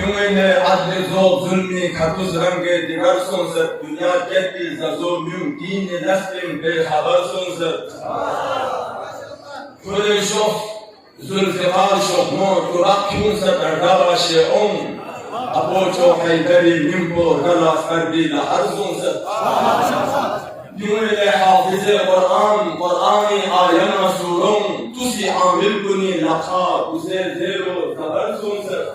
क्यों عدل ذو ظلمی کتوز رنگ دیگر سنزد دنیا جدی زو ممکن نسلم به خبر سنزد خود شوف ذوالفقار شوف مو ترقیون سد ارداش اون ابو چو حیدری منبو گلاس کردی لحر سنزد क्यों हाफिज कुरानी आयन सूरों तुसी आमिल कुनी लखा उसे जेरो खबर सुन सक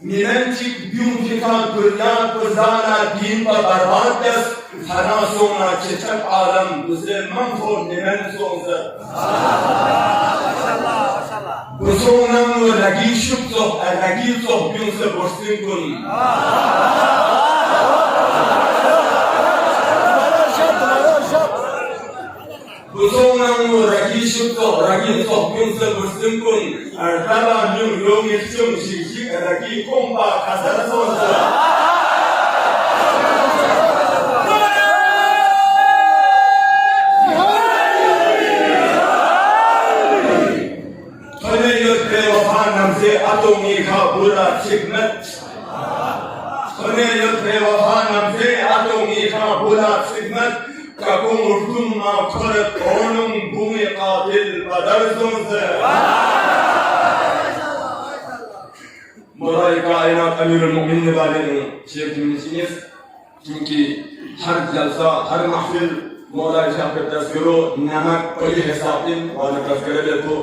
निरंचित क्यों जिका दुनिया पुरजाना दीन पर बर्बाद दस हरा सोना चिचक आलम उसे मंफो निरंच सुन सक बुसोनम रगी शुभ तो रगी तो क्यों से बोस्टिंग कुन Kuzonang ragi shukto ragi tokun se bersimpun dalam yung isum sisi ragi kompa kasar sonsa. Kene yut bewafa namse atomi ka bula hikmat. Kene yut bewafa namse atomi ka bula hikmat. Kakung urtum mağfiret onun bumi katil badar zonse. Moray kainat Amirul Mu'minin valinin şeklindesiniz. Çünkü her jalsa, her mahfil Moray şahit tezkiro namak koyu hesabin vana tezkirele to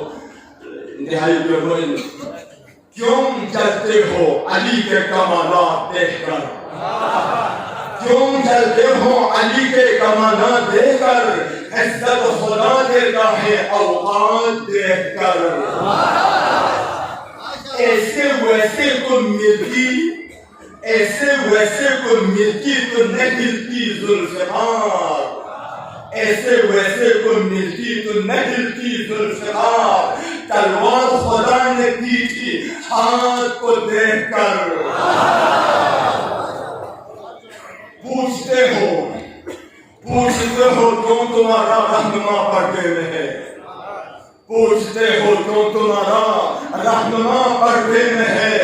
intihai görmeyin. Kyum चलते हो अली के कमालात देखकर क्यों चलते हो अली के कमाना देकर इज्जत खुदा देता है औकात देखकर ऐसे वैसे को मिलती तो नहीं हिलती जुल्फ़िकार ऐसे वैसे को मिलती तो नहीं हिलती जुल्फ़िकार तलवार खुदा ने दी थी हाथ को देखकर पूछते हो क्यों तुम्हारा रहनुमा पर्दे में है पूछते हो क्यों तुम्हारा रहनुमा पर्दे में है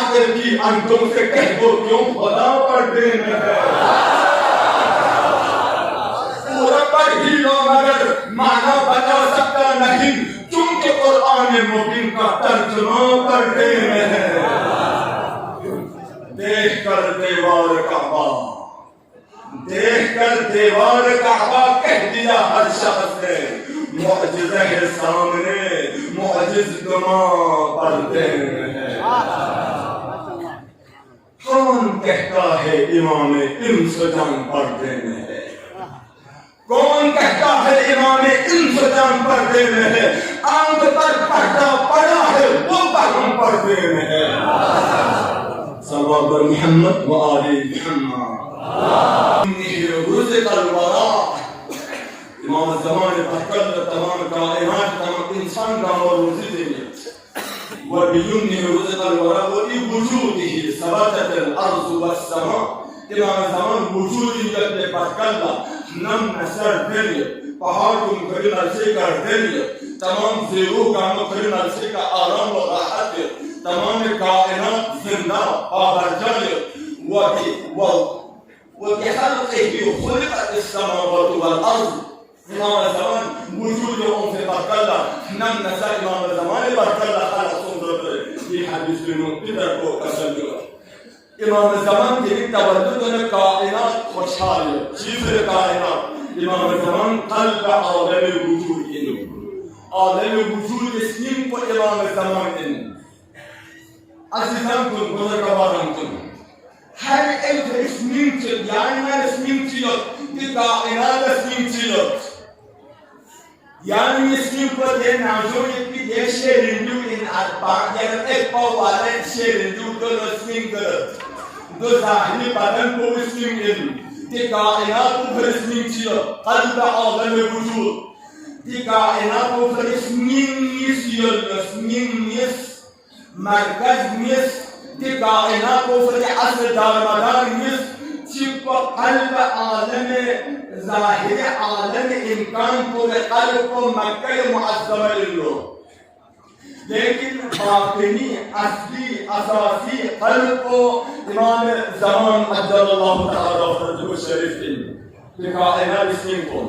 अगर की अंतों से कहो क्यों खुदा पर्दे में है पूरा पढ़ ही लो मगर माना बता सकता नहीं क्योंकि कुरान मुबीन का तर्जुमा पर्दे में है देख कर दीवार काबा कह दिया हर शख्स ने मुअजिज़ा के सामने मुअजिज़ दुमा पर्दे में है कौन कहता है इमाम इंसजान पर्दे में है कौन कहता है इमाम इंसजान पर्दे में है आंख पर पर्दा पड़ा है वो बहम पर्दे में है सल्लल्लाहु अलैहि मोहम्मद व आले मोहम्मद इमाम ज़मान बहकर तमाम कायनात तमाम इंसान का और वजूद है वबियुन्नि रुज़क़ अलवरा वबि वजूदिही सबतत al-अर्ज़ was-समा इमाम ज़मान वजूदियत में बहकर नम नसर दिल पहाड़ को मुखरिन अर्से का दिल तमाम ज़ेरो काम मुखरिन अर्से का आराम और राहत तमाम कायनात जिंदा बाबरजल وبخلقه خلقت السماوات والأرض إمام الزمان وجودهم في بركة نم نساء إمام الزمان بركة خلق صندوق في حديث المنقذر وكسل إمام الزمان تلك تولد الكائنات خوشحال چیز الكائنات إمام الزمان قلب عالم الوجود عالم الوجود اسمين کو إمام الزمان عزیزان کن بزرگواران کن her ev resmimtir, yani resmimtir, bir kainat resmimtir. Yani resmim ko de nazoyet bir de şerindu in arba, yani ek pavale şerindu ko resmim kır. Do zahiri badan ko resmim in, bir kainat ko resmimtir, kalbe alem vücud. Bir kainat ko resmim nis, merkez nis. कि कायनात को फरे असर दारमदार निस chip कल्ब आलम ज़ाहिर आलम इम्कान पूरे कल्ब को मक्का मुअज़्ज़म लो लेकिन बातिनी असली असासी हल्क को इमाम ज़मान अज्जलल्लाहु तआला फरजहु शरीफ लिखाएना इसमें को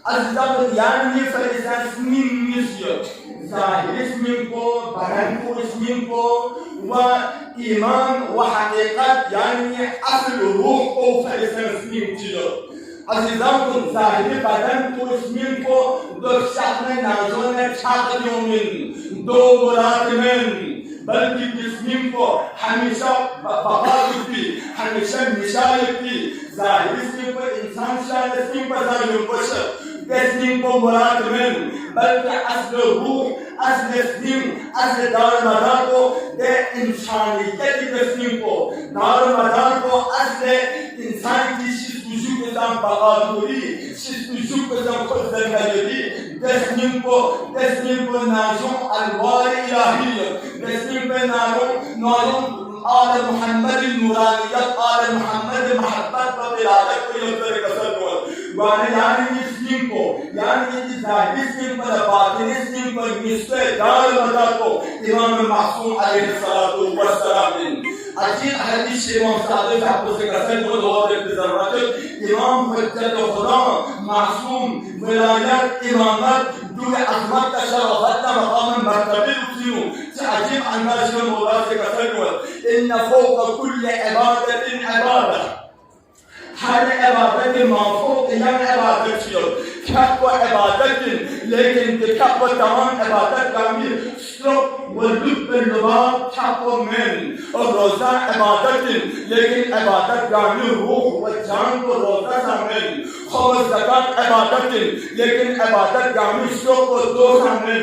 अज़्ज़ब यानी फरिज़ान इसमें मिस्यो ज़ाहिर इसमें को बयान को इसमें को व ईमान व हकीकत यानी असल रूह को फरिज़ान इसमें चिलो अज़ीज़ान को ज़ाहिर बदन को इसमें को दो शख्स नाज़ों ने छातियों में दो बुरात में बल्कि जिस्म को हमेशा बहादुरी हमेशा निशानती ज़ाहिर इसमें को इंसान शायद इसमें पर ज़ाहिर बशर जिस्म को मुराद में बल्कि असल रूह असल जिस्म असल दारमदार को दे इंसानियत जिस्म को दारमदार को असल इंसान की शिस्तुजू के साथ बहादुरी शिस्तुजू के साथ खुद ज़िंदगी जिस्म को नाज़ों अलवार इलाही जिस्म पे नाज़ों आल मोहम्मद नूरानियत आल मोहम्मद मोहब्बत व विलादत को यंत्र कसर को वाने यानी जिस्म को यानी ये ज़ाहिर जिस्म पर बातिन जिस्म पर मिस्ते दार मदा को इमाम मासूम अलैहिस्सलातु वस्सलाम अजीब हदीस इमाम सादिक आपको से कसर को और ज़रूरत इमाम हजरत खुदा मासूम विलायत इमामत दुए अज़मत का शरफ़त का मकाम मर्तबे उसियो अजीब अंदाज़ में मौला से कसर को इन फौक़ कुल्ल इबादतिन इबादत हर इबादत माफ़ूक़ यम इबादत छियो क्या को इबादत लेकिन क्या को तमाम इबादत कामिल स्ट्रोक व लुत्फ़ लुबाब क्या को में और रोज़ा इबादत लेकिन इबादत कामिल रूह व जान को रोज़ा शामिल और ज़कात इबादत लेकिन इबादत कामिल स्ट्रोक को दो शामिल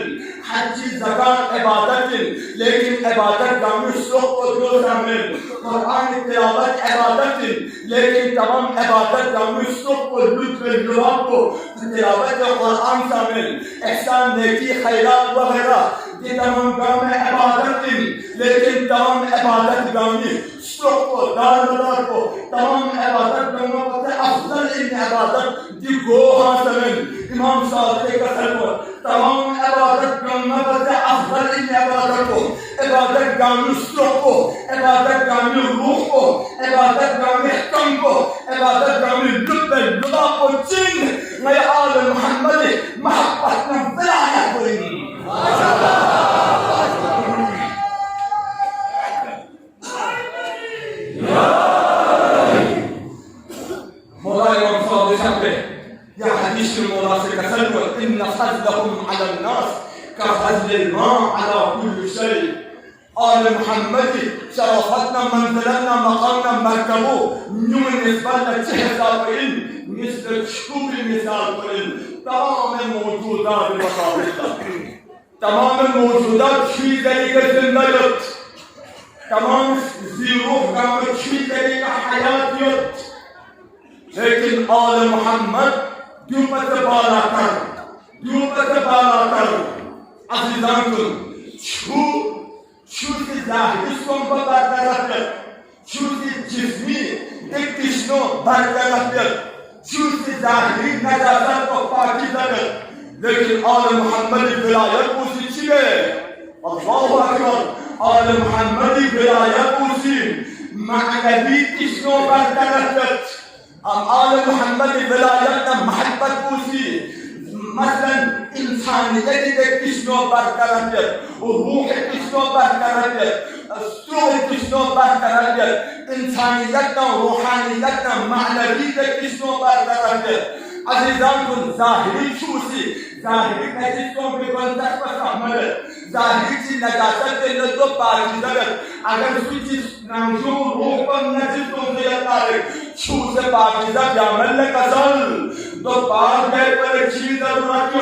हज ज़कात इबादत लेकिन इबादत कामिल स्ट्रोक को दो शामिल कुरान तिलावत इबादत लेकिन तमाम इबादत कामिल स्ट्रोक को लुत्फ़ लुबाब को तिलावत कुरान शामिल एहसान नेकी खैरात वगैरह ये तमाम काम इबादत लेकिन तमाम इबादत कामिल स्ट्रोक को दारमदार को तमाम इबादत कामों को अफजल इन इबादत दी गो हासिल इमाम सादिक का सरवर तमाम इबादत कामों को अफजल इन इबादत को इबादत कामिल स्ट्रोक को इबादत कामिल रूह को इबादत कामिल कम को इबादत कामिल लुत्फ़ लुबाब को चिन मैं आल मोहम्मद मोहब्बत में विलायत करेंगे या हदीस मौला से कसर इन फज़लहुम अला अन्नास का फज़ल माँ अला कुल्ल शै आल मोहम्मद शरफ़तना मंज़िलतना मक़ामना मरतबो न्यूम निस्बत चेहरा पर मिस्र शुक्र मिसाल पर तमाम मौजूदात मुताबिक तमाम मौजूदात छी तरीके जिंदगियत तमाम ज़ीरूह का छी तरीका हयातियत लेकिन आल मोहम्मद यूपत बाला कर अज़ीज़ान को छू से ज़ाहिर इसको बरकरार छू से जिस्मी एक किस्नो बरकरार छू से ज़ाहिर नजाकत को पाकीज़ा लेकिन आल मोहम्मद विलायत उसी छिले अल्लाहु अकबर आल मोहम्मद विलायत उसी मानवी किस्नो बरकरार आल मोहम्मद विलायत मोहब्बत उसी मसलन इंसानियत के किस्नो बरकरार रूह के किस्नो बरकरार सूर किस्नो बरकरार इंसानियत रूहानियत मानवी के किस्नो बरकरार अज़ीज़ान को ज़ाहिरी छूसी ज़ाहिरी नजीकों पे बंदर पर शामिल ज़ाहिरी ची नजाकत के लज्जो पाकीज़ा अगर कोई चीज़ नामजो रूह पर नजीकों से यातारे छू से पाकीज़ा जामल कसल तो पाक गए पर चीज़ ज़रूरत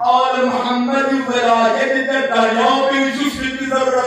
और मोहम्मद विलायत के दरियाओं पे छूसी की ज़रूरत